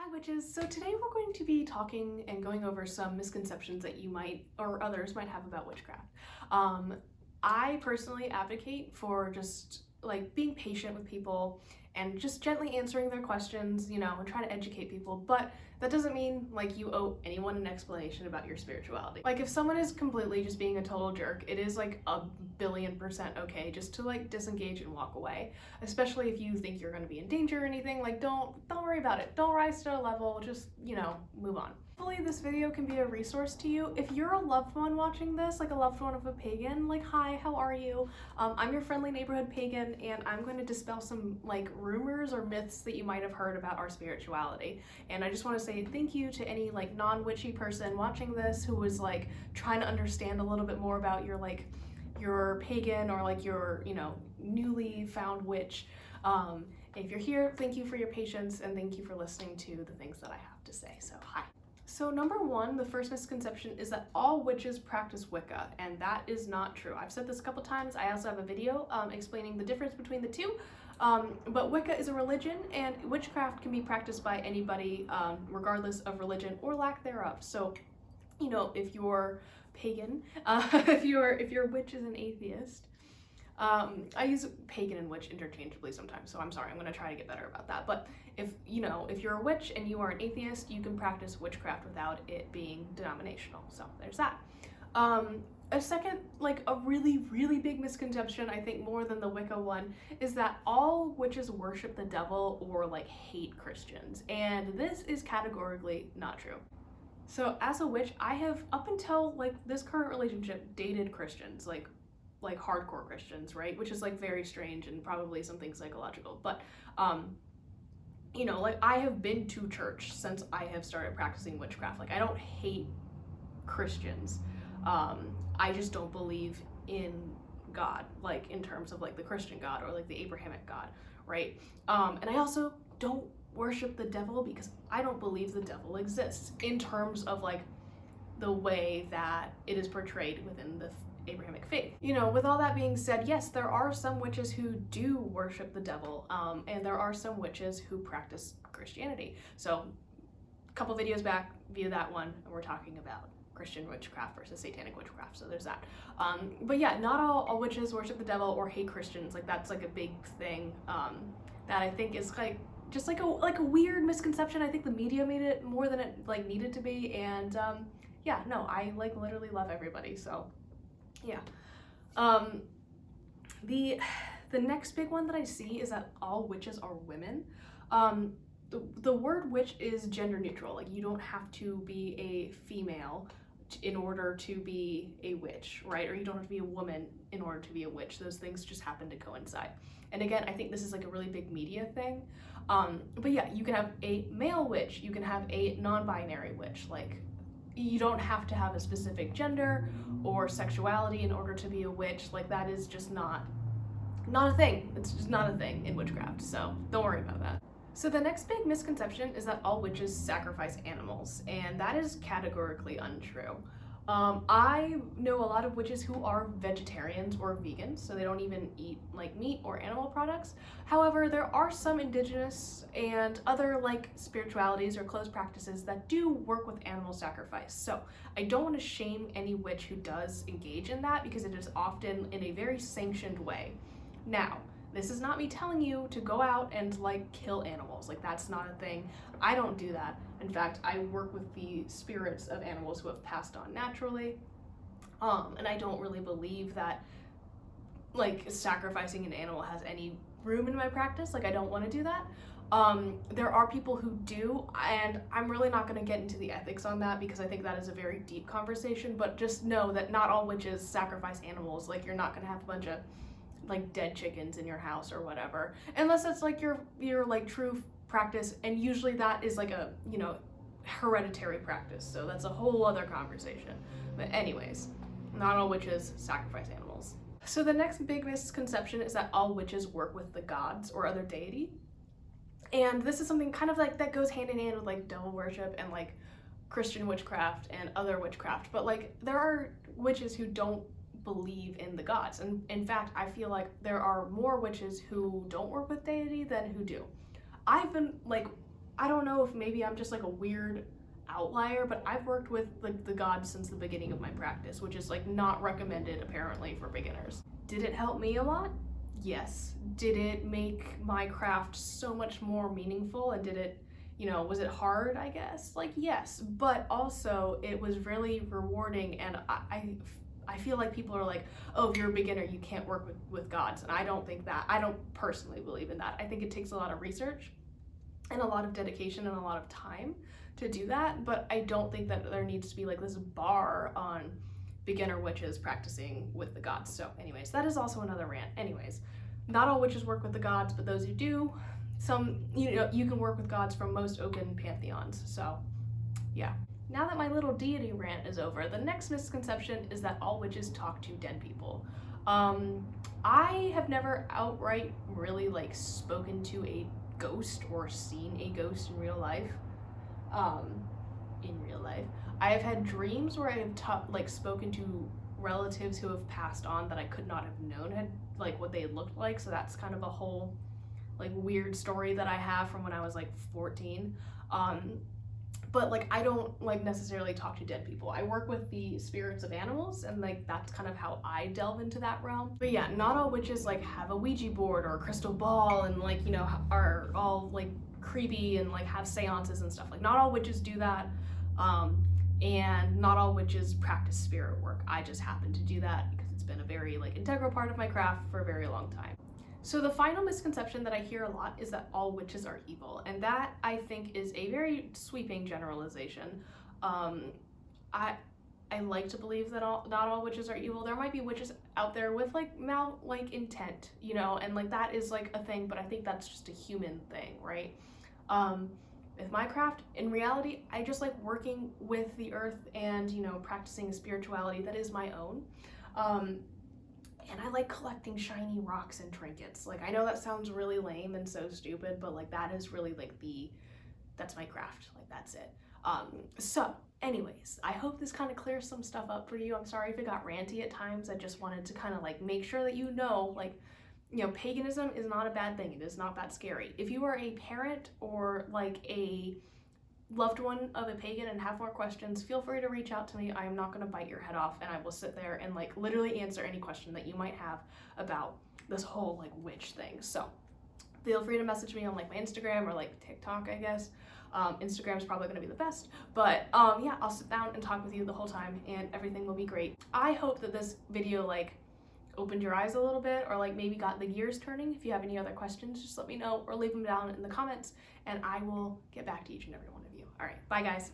Hi witches! So today we're going to be talking and going over some misconceptions that you might or others might have about witchcraft. I personally advocate for just like being patient with people and just gently answering their questions, and trying to educate people, but that doesn't mean like you owe anyone an explanation about your spirituality. Like if someone is completely just being a total jerk, it is like 1,000,000,000% okay just to like disengage and walk away, especially if you think you're going to be in danger or anything. Like don't worry about it. Don't rise to a level, just, move on. Hopefully this video can be a resource to you. If you're a loved one watching this, like a loved one of a pagan, like hi, how are you? I'm your friendly neighborhood pagan, and I'm going to dispel some like rumors or myths that you might have heard about our spirituality. And I just want to say thank you to any like non-witchy person watching this who was like trying to understand a little bit more about your pagan or like your, newly found witch. If you're here, thank you for your patience and thank you for listening to the things that I have to say. So hi. So number one, the first misconception is that all witches practice Wicca, and that is not true. I've said this a couple times. I also have a video explaining the difference between the two. But Wicca is a religion, and witchcraft can be practiced by anybody, regardless of religion or lack thereof. So, if you're pagan, if your witch is an atheist, I use pagan and witch interchangeably sometimes, so I'm sorry, I'm going to try to get better about that. But if you're a witch and you are an atheist, you can practice witchcraft without it being denominational. So there's that. A second, like a really, really big misconception, I think more than the Wicca one, is that all witches worship the devil or like hate Christians. And this is categorically not true. So as a witch, I have, up until like this current relationship, dated Christians, like hardcore Christians, right? Which is like very strange and probably something psychological. But, like I have been to church since I have started practicing witchcraft. Like I don't hate Christians. I just don't believe in God, like in terms of like the Christian God or like the Abrahamic God, right? And I also don't worship the devil because I don't believe the devil exists in terms of like the way that it is portrayed within the Abrahamic faith. With all that being said, yes, there are some witches who do worship the devil, and there are some witches who practice Christianity. So a couple videos back, view that one, and we're talking about Christian witchcraft versus satanic witchcraft, so there's that. But yeah, not all witches worship the devil or hate Christians. Like that's like a big thing that I think is like just like a weird misconception. I think the media made it more than it like needed to be, and yeah, no, I like literally love everybody, so yeah. The next big one that I see is that all witches are women. The word witch is gender neutral. Like you don't have to be a female in order to be a witch, right? Or you don't have to be a woman in order to be a witch. Those things just happen to coincide. And again, I think this is like a really big media thing. But yeah, you can have a male witch, you can have a non-binary witch. Like you don't have to have a specific gender or sexuality in order to be a witch. Like that is just not a thing. It's just not a thing in witchcraft, so don't worry about that. So the next big misconception is that all witches sacrifice animals, and that is categorically untrue. I know a lot of witches who are vegetarians or vegans, so they don't even eat like meat or animal products. However, there are some indigenous and other like spiritualities or closed practices that do work with animal sacrifice. So I don't want to shame any witch who does engage in that because it is often in a very sanctioned way. Now, this is not me telling you to go out and like kill animals. Like that's not a thing. I don't do that. In fact, I work with the spirits of animals who have passed on naturally. And I don't really believe that like sacrificing an animal has any room in my practice. Like I don't want to do that. There are people who do, and I'm really not going to get into the ethics on that because I think that is a very deep conversation, but just know that not all witches sacrifice animals. Like you're not going to have a bunch of like dead chickens in your house or whatever, unless it's like your like true practice, and usually that is like a hereditary practice, so that's a whole other conversation. But anyways, not all witches sacrifice animals. So the next big misconception is that all witches work with the gods or other deity, and this is something kind of like that goes hand in hand with like devil worship and like Christian witchcraft and other witchcraft. But like there are witches who don't believe in the gods, and in fact I feel like there are more witches who don't work with deity than who do. I don't know if maybe I'm just like a weird outlier, but I've worked with like the gods since the beginning of my practice, which is like not recommended apparently for beginners. Did it help me a lot? Yes. Did it make my craft so much more meaningful, and did it, you know, was it hard, I guess? Like, yes, but also it was really rewarding, and I feel like people are like, oh, if you're a beginner, you can't work with gods, and I don't think that. I don't personally believe in that. I think it takes a lot of research and a lot of dedication and a lot of time to do that, but I don't think that there needs to be like this bar on beginner witches practicing with the gods. So anyways, that is also another rant. Anyways, not all witches work with the gods, but those who do, some, you know, you can work with gods from most open pantheons. So yeah. Now that my little deity rant is over, the next misconception is that all witches talk to dead people. I have never outright really like spoken to a ghost or seen a ghost in real life. I have had dreams where I have like spoken to relatives who have passed on that I could not have known had like what they looked like. So that's kind of a whole like weird story that I have from when I was like 14. But like I don't like necessarily talk to dead people. I work with the spirits of animals, and like that's kind of how I delve into that realm. But yeah, not all witches like have a Ouija board or a crystal ball and like, you know, are all like creepy and like have seances and stuff. Like not all witches do that. And not all witches practice spirit work. I just happen to do that because it's been a very like integral part of my craft for a very long time. So the final misconception that I hear a lot is that all witches are evil, and that I think is a very sweeping generalization. I like to believe that not all witches are evil. There might be witches out there with like intent, you know, and like that is like a thing, but I think that's just a human thing, right? With my craft, in reality, I just like working with the earth and, you know, practicing a spirituality that is my own. And I like collecting shiny rocks and trinkets. Like, I know that sounds really lame and so stupid, but like that is really like that's my craft. Like that's it. So anyways, I hope this kind of clears some stuff up for you. I'm sorry if it got ranty at times. I just wanted to kind of like make sure that you know, like, you know, paganism is not a bad thing. It is not that scary. If you are a parent or like a loved one of a pagan and have more questions, feel free to reach out to me. I am not going to bite your head off, and I will sit there and like literally answer any question that you might have about this whole like witch thing. So feel free to message me on like my Instagram or like TikTok, I guess. Instagram is probably going to be the best, but yeah, I'll sit down and talk with you the whole time and everything will be great. I hope that this video like opened your eyes a little bit, or like maybe got the gears turning. If you have any other questions, just let me know or leave them down in the comments, and I will get back to each and every one of you. All right, bye guys.